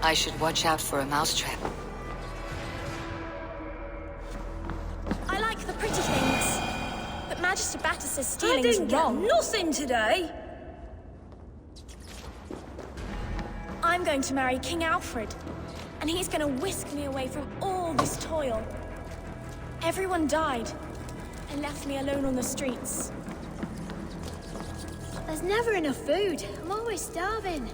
I should watch out for a mousetrap. I like the pretty things. But Magister Batter says stealing is wrong. Nothing today. I'm going to marry King Alfred, and he's going to whisk me away from all this toil. Everyone died, and left me alone on the streets. There's never enough food. I'm always starving.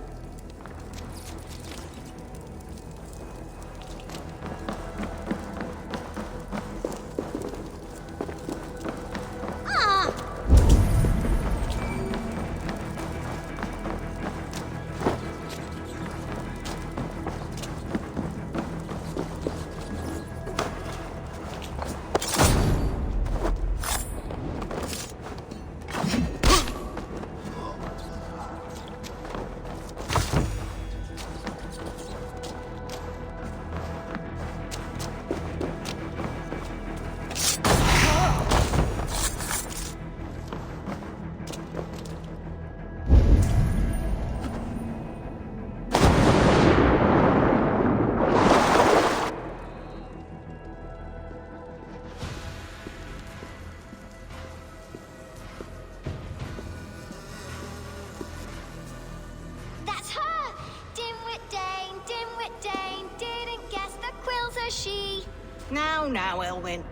Now, Elwyn.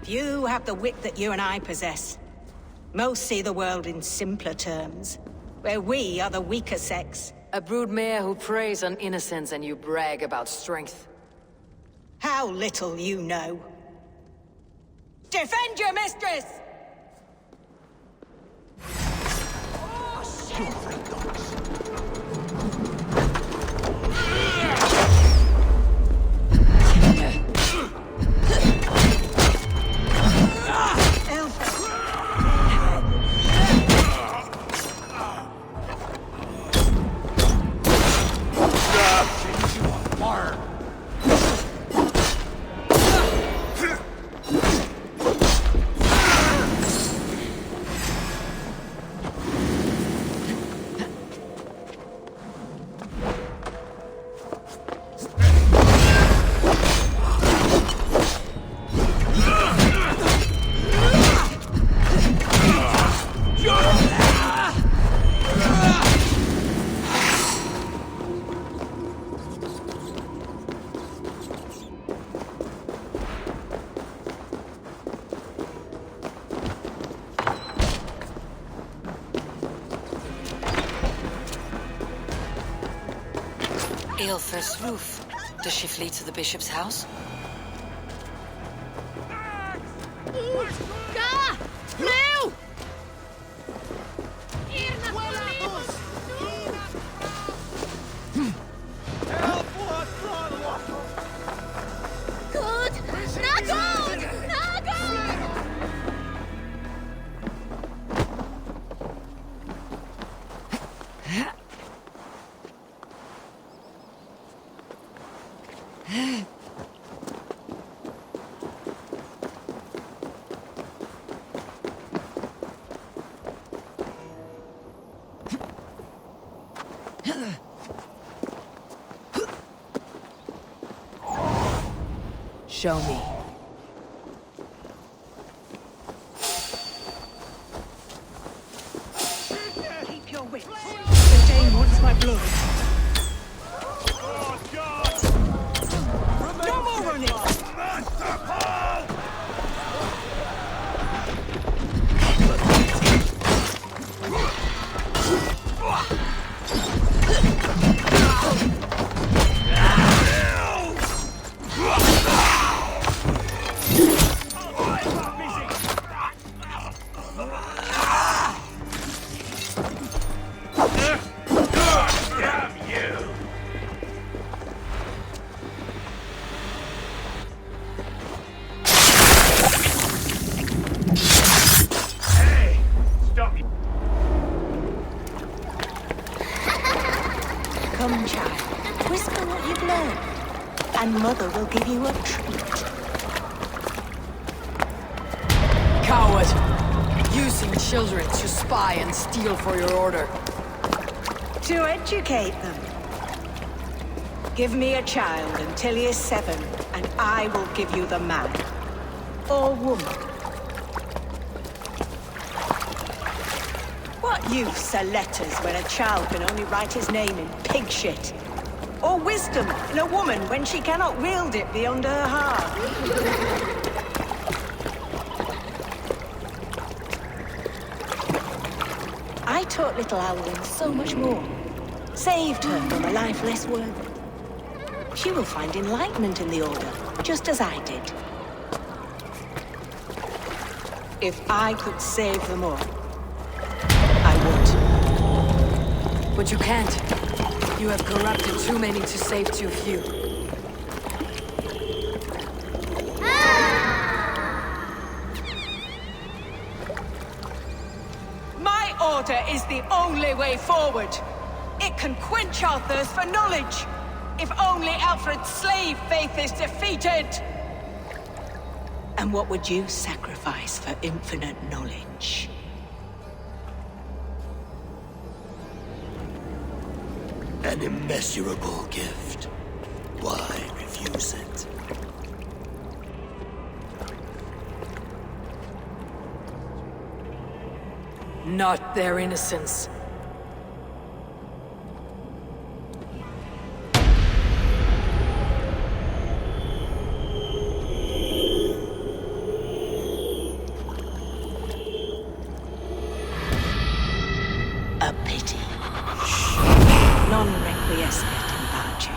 Few have the wit that you and I possess. Most see the world in simpler terms, where we are the weaker sex. A broodmare who preys on innocence and you brag about strength. How little you know. Defend your mistress! Eilfor's roof. Does she flee to the bishop's house? No! Good! Not good! Not good! Show me. Keep your wits. The Dane wants my blood. No more running! Come, child. Whisper what you've learned, and Mother will give you a treat. Coward! Using children to spy and steal for your order. To educate them. Give me a child until he is 7, and I will give you the man. Or woman. What use are letters when a child can only write his name in pig shit? Or wisdom in a woman when she cannot wield it beyond her heart? I taught little Alwyn so much more. Saved her from a life less worthy. She will find enlightenment in the Order, just as I did. If I could save them all, I would. But you can't. You have corrupted too many to save too few. My Order is the only way forward. It can quench our thirst for knowledge. If only Alfred's slave faith is defeated! And what would you sacrifice for infinite knowledge? An immeasurable gift. Why refuse it? Not their innocence. A pity. Non requiescat in pace.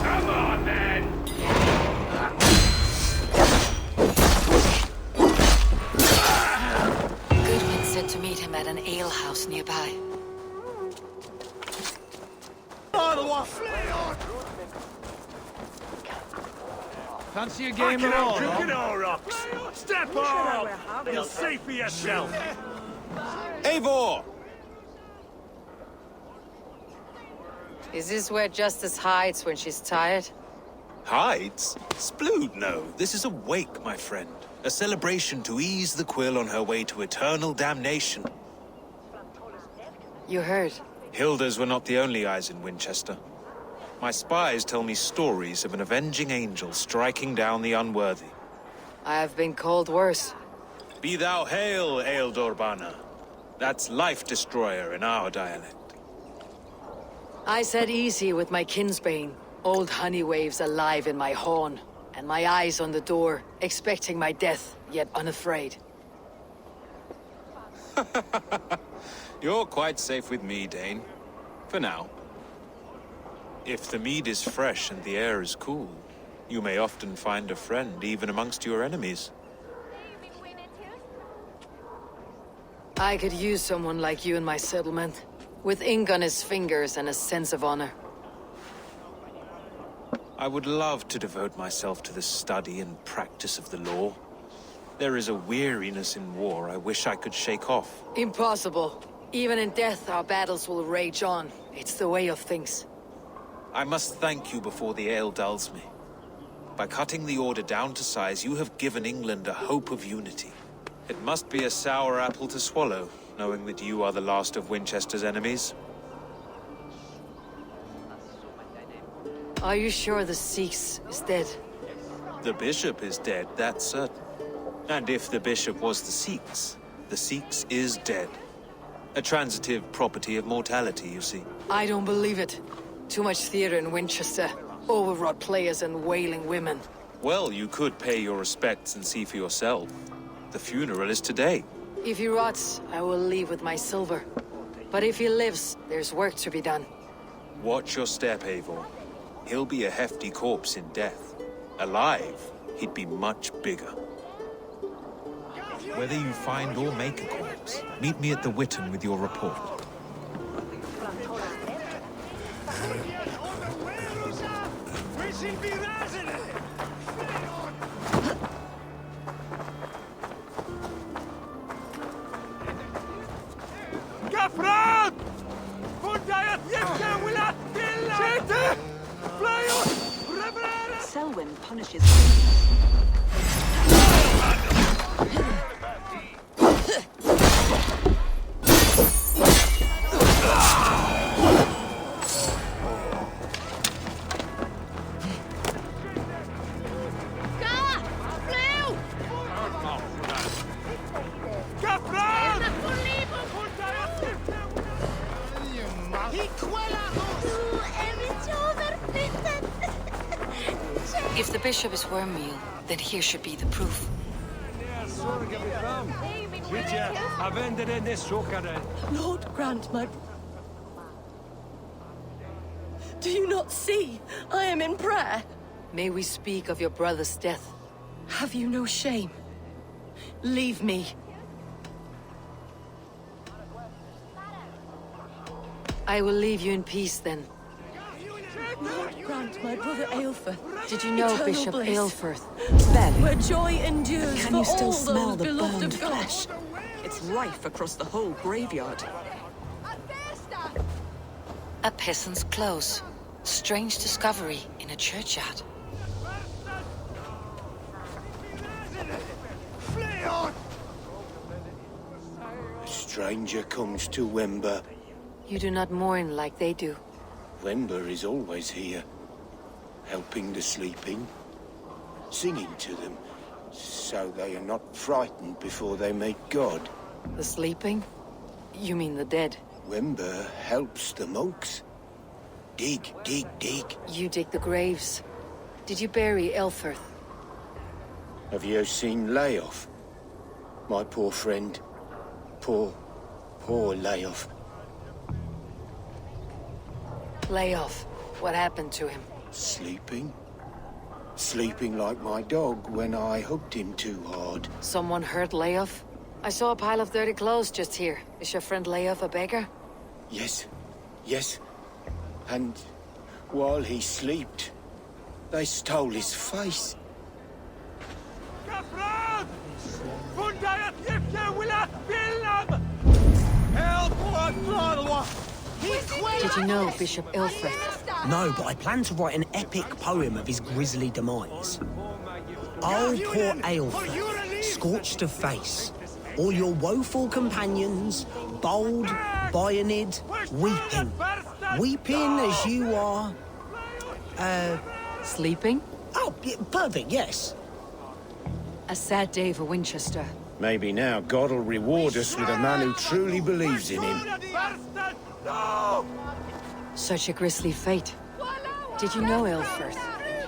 Come on, man! Goodwin said to meet him at an alehouse nearby. Fancy a game of all? Drinking our rocks! Step on! You'll see for yourself! Eivor! Is this where Justice hides when she's tired? Hides? Splood, no. This is a wake, my friend. A celebration to ease the quill on her way to eternal damnation. You heard. Hilda's were not the only eyes in Winchester. My spies tell me stories of an avenging angel striking down the unworthy. I have been called worse. Be thou hail, Eildorbana. That's life destroyer in our dialect. I said easy with my kinsbane. Old honey waves alive in my horn, and my eyes on the door, expecting my death, yet unafraid. You're quite safe with me, Dane. For now. If the mead is fresh and the air is cool, you may often find a friend even amongst your enemies. I could use someone like you in my settlement, with ink on his fingers and a sense of honor. I would love to devote myself to the study and practice of the law. There is a weariness in war I wish I could shake off. Impossible. Even in death, our battles will rage on. It's the way of things. I must thank you before the ale dulls me. By cutting the Order down to size, you have given England a hope of unity. It must be a sour apple to swallow, knowing that you are the last of Winchester's enemies. Are you sure the Sikhs is dead? The bishop is dead, that's certain. And if the bishop was the Sikhs is dead. A transitive property of mortality, you see. I don't believe it. Too much theater in Winchester. Overwrought players and wailing women. Well, you could pay your respects and see for yourself. The funeral is today. If he rots, I will leave with my silver. But if he lives, there's work to be done. Watch your step, Eivor. He'll be a hefty corpse in death. Alive, he'd be much bigger. Whether you find or make a corpse, meet me at the Witten with your report. Get front! Goodwin punishes. If the bishop is wormmeal, then here should be the proof. Lord grant my... Do you not see? I am in prayer. May we speak of your brother's death? Have you no shame? Leave me. I will leave you in peace then. Lord grant my brother Eivor. Did you know eternal Bishop bliss, Aelfirth? Barely. where joy endures Can for you still all smell those the beloved burned of God. flesh? It's rife across the whole graveyard. A peasant's clothes. Strange discovery in a churchyard. A stranger comes to Wemba. You do not mourn like they do. Wemba is always here, helping the sleeping, singing to them, so they are not frightened before they meet God. The sleeping? You mean the dead? Wemba helps the monks. Dig, dig, dig. You dig the graves. Did you bury Aelfirth? Have you seen Layoff? My poor friend. Poor Layoff. Lay off. What happened to him? Sleeping? Sleeping like my dog when I hooked him too hard. Someone hurt Layoff? I saw a pile of dirty clothes just here. Is your friend Layoff a beggar? Yes. And while he slept, they stole his face. Did you know Bishop Aelfirth? No, but I plan to write an epic poem of his grisly demise. Oh, poor Aelfirth, scorched of face. All your woeful companions, bold, Bionid, weeping. Weeping as you are... Sleeping? Oh, yeah, perfect, yes. A sad day for Winchester. Maybe now God will reward us with a man who truly believes in him. Such a grisly fate. Did you know Aelfirth?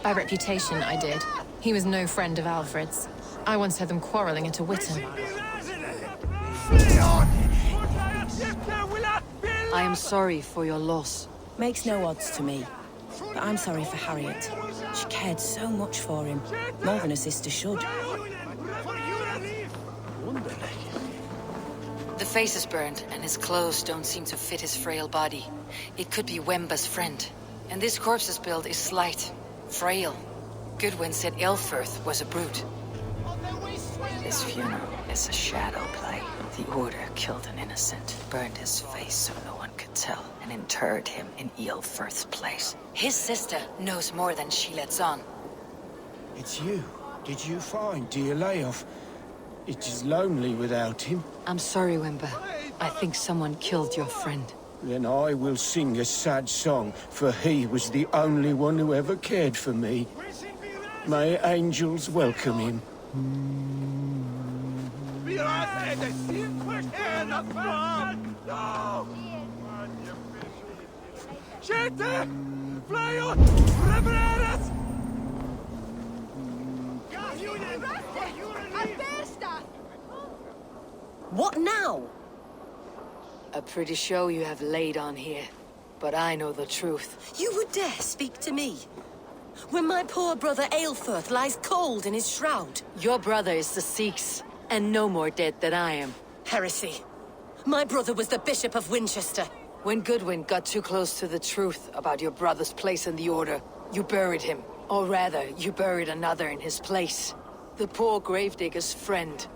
By reputation, I did. He was no friend of Alfred's. I once heard them quarreling at a Witten. I am sorry for your loss. Makes no odds to me. But I'm sorry for Harriet. She cared so much for him. More than a sister should. The face is burned, and his clothes don't seem to fit his frail body. It could be Wemba's friend. And this corpse's build is slight, frail. Goodwin said Aelfirth was a brute. This funeral is a shadow play. The Order killed an innocent, burned his face so no one could tell, and interred him in Aelfirth's place. His sister knows more than she lets on. It's you. Did you find dear Layoff? It is lonely without him. I'm sorry, Wemba. I think someone killed your friend. Then I will sing a sad song, for he was the only one who ever cared for me. May angels welcome him. What now? A pretty show you have laid on here. But I know the truth. You would dare speak to me? When my poor brother Aelfirth lies cold in his shroud. Your brother is the Sikhs, and no more dead than I am. Heresy. My brother was the Bishop of Winchester. When Goodwin got too close to the truth about your brother's place in the Order, you buried him. Or rather, you buried another in his place. The poor gravedigger's friend.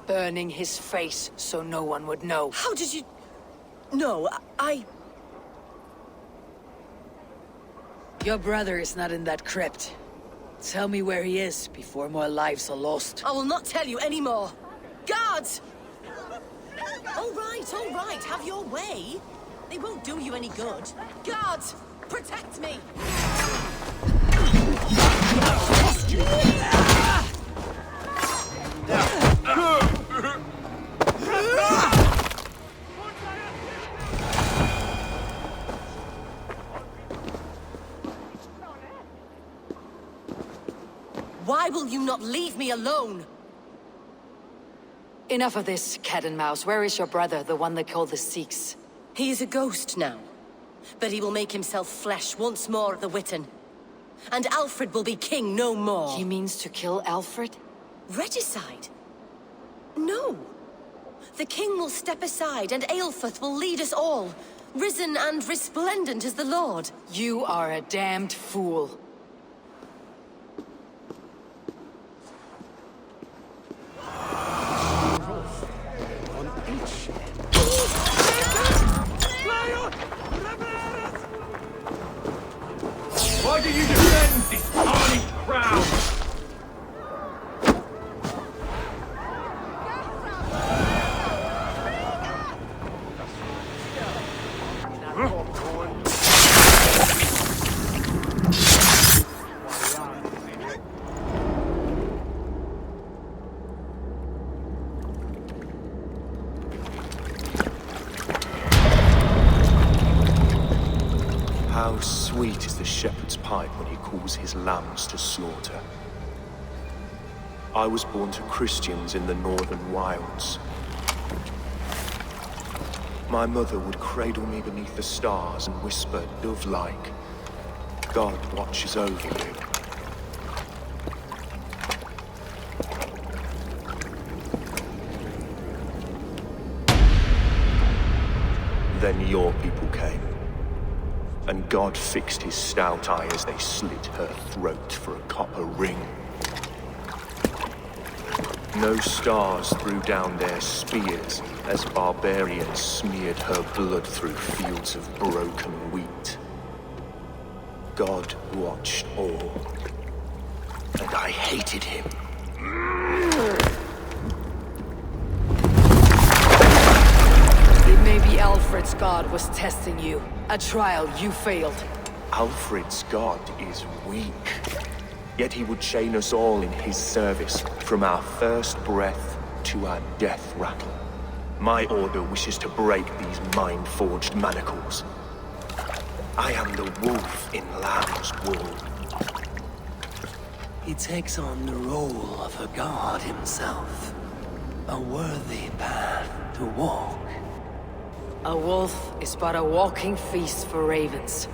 Burning his face so no one would know. How did you... No, I... Your brother is not in that crypt. Tell me where he is before more lives are lost. I will not tell you anymore. Guards! All right, have your way. They won't do you any good. Guards, protect me! Why will you not leave me alone? Enough of this, cat and mouse. Where is your brother, the one they call the Sikhs? He is a ghost now. But he will make himself flesh once more at the Witten. And Alfred will be king no more. He means to kill Alfred? Regicide? No. The king will step aside and Aelfrith will lead us all. Risen and resplendent as the Lord. You are a damned fool. Why do you defend this hardy crowd? How sweet is the shepherd's pipe when he calls his lambs to slaughter. I was born to Christians in the northern wilds. My mother would cradle me beneath the stars and whisper, dove-like, God watches over you. Then your people came. And God fixed his stout eye as they slit her throat for a copper ring. No stars threw down their spears as barbarians smeared her blood through fields of broken wheat. God watched all, and I hated him. It may be Alfred's god was testing you. A trial you failed. Alfred's god is weak. Yet he would chain us all in his service, from our first breath to our death rattle. My order wishes to break these mind-forged manacles. I am the wolf in lamb's wool. He takes on the role of a god himself. A worthy path to walk. A wolf is but a walking feast for ravens.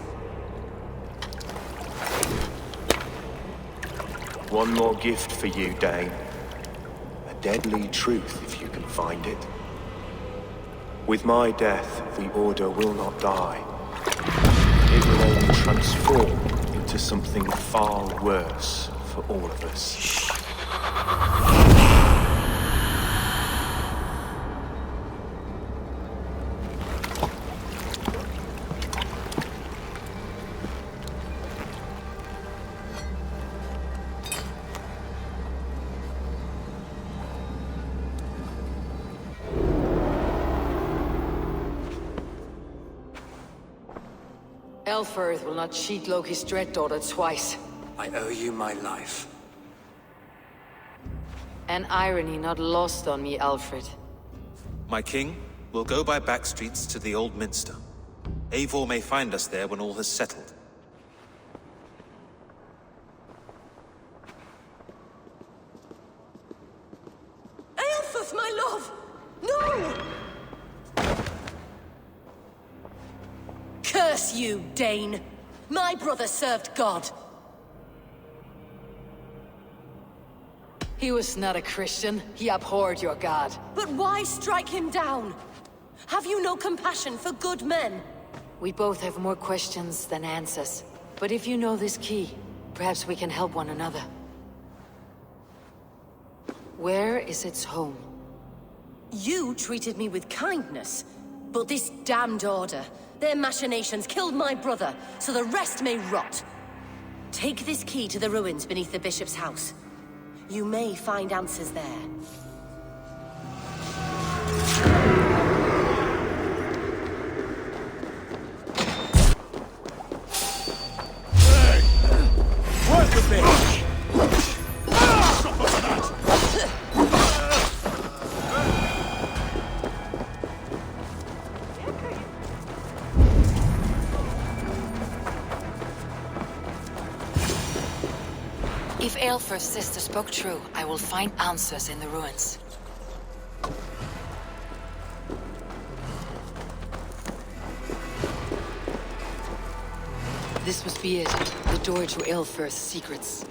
One more gift for you, Dane. A deadly truth, if you can find it. With my death, the Order will not die. It will only transform into something far worse for all of us. Eivor will not cheat Loki's dread daughter twice. I owe you my life. An irony not lost on me, Alfred. My king, we'll go by back streets to the Old Minster. Eivor may find us there when all has settled. Aelfrith, my love! No! Curse you, Dane! My brother served God. He was not a Christian. He abhorred your god. But why strike him down? Have you no compassion for good men? We both have more questions than answers. But if you know this key, perhaps we can help one another. Where is its home? You treated me with kindness, but this damned Order, their machinations killed my brother, so the rest may rot. Take this key to the ruins beneath the bishop's house. You may find answers there. Work a bit! If Eivor's sister spoke true, I will find answers in the ruins. This must be it, the door to Eivor's secrets.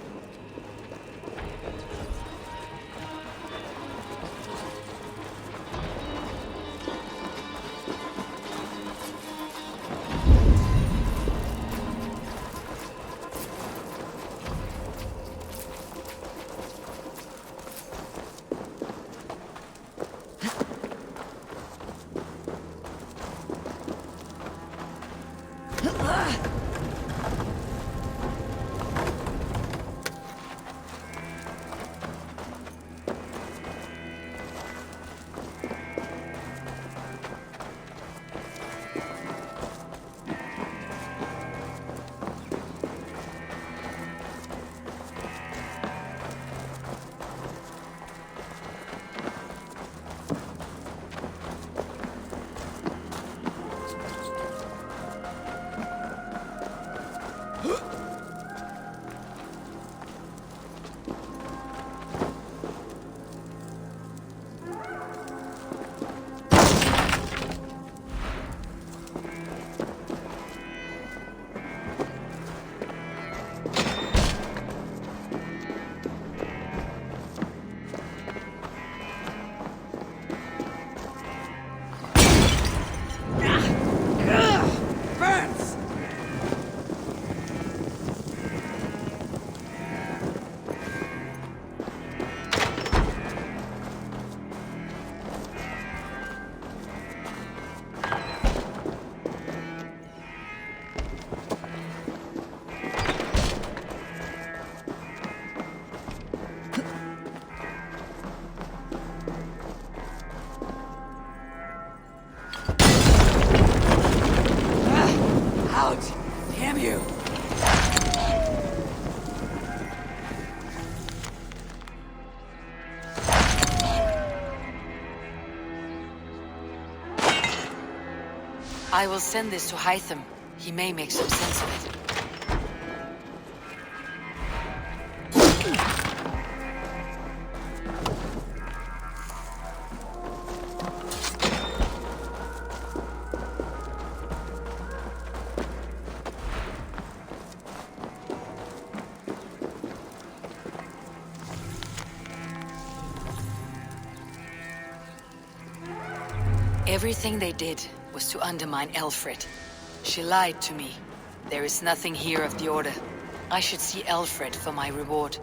I will send this to Hytham. He may make some sense of it. Everything they did was to undermine Alfred. She lied to me. There is nothing here of the Order. I should see Alfred for my reward.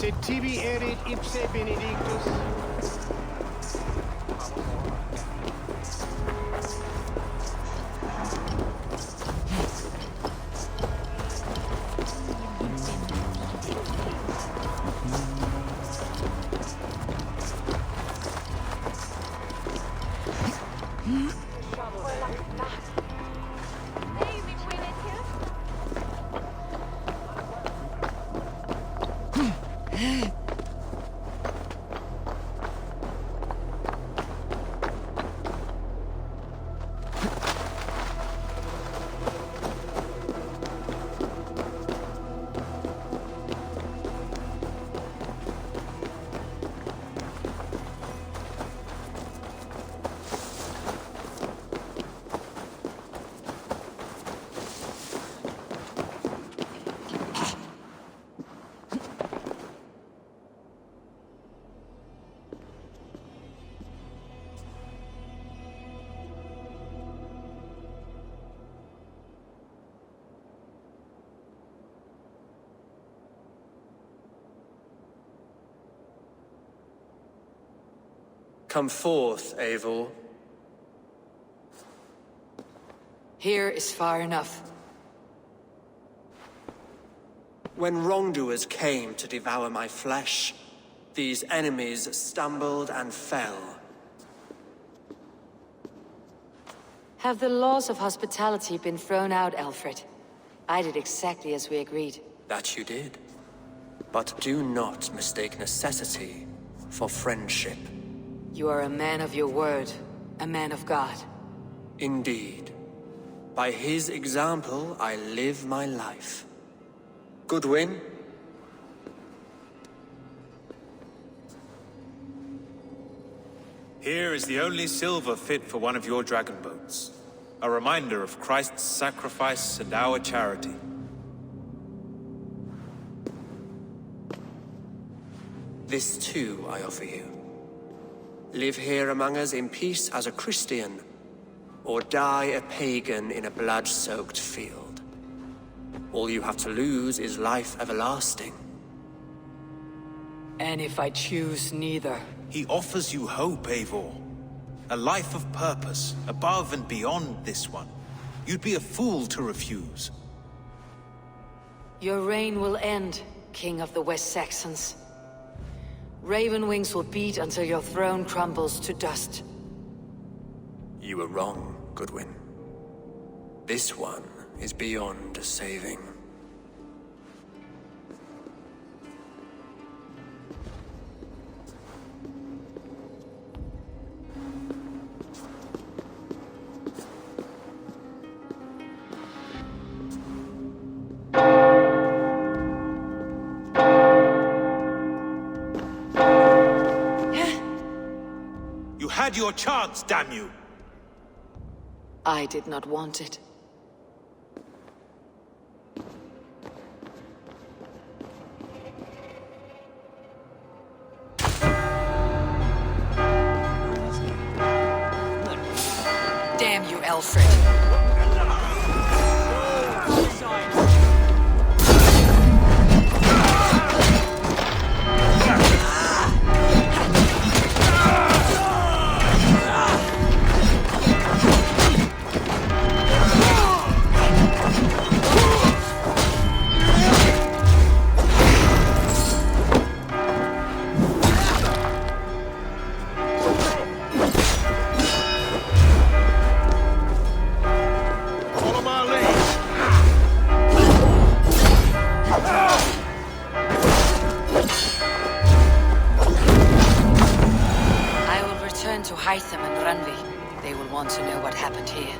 Sed tibi erit ipse benedictus. Come forth, Eivor. Here is far enough. When wrongdoers came to devour my flesh, these enemies stumbled and fell. Have the laws of hospitality been thrown out, Alfred? I did exactly as we agreed. That you did. But do not mistake necessity for friendship. You are a man of your word, a man of God. Indeed. By his example, I live my life. Goodwin? Here is the only silver fit for one of your dragon boats. A reminder of Christ's sacrifice and our charity. This too I offer you. Live here among us in peace as a Christian, or die a pagan in a blood-soaked field. All you have to lose is life everlasting. And if I choose neither? He offers you hope, Eivor. A life of purpose, above and beyond this one. You'd be a fool to refuse. Your reign will end, King of the West Saxons. Raven wings will beat until your throne crumbles to dust. You were wrong, Goodwin. This one is beyond saving. You had your chance, damn you! I did not want it. Damn you, Alfred. To Hytham and Randvi. They will want to know what happened here.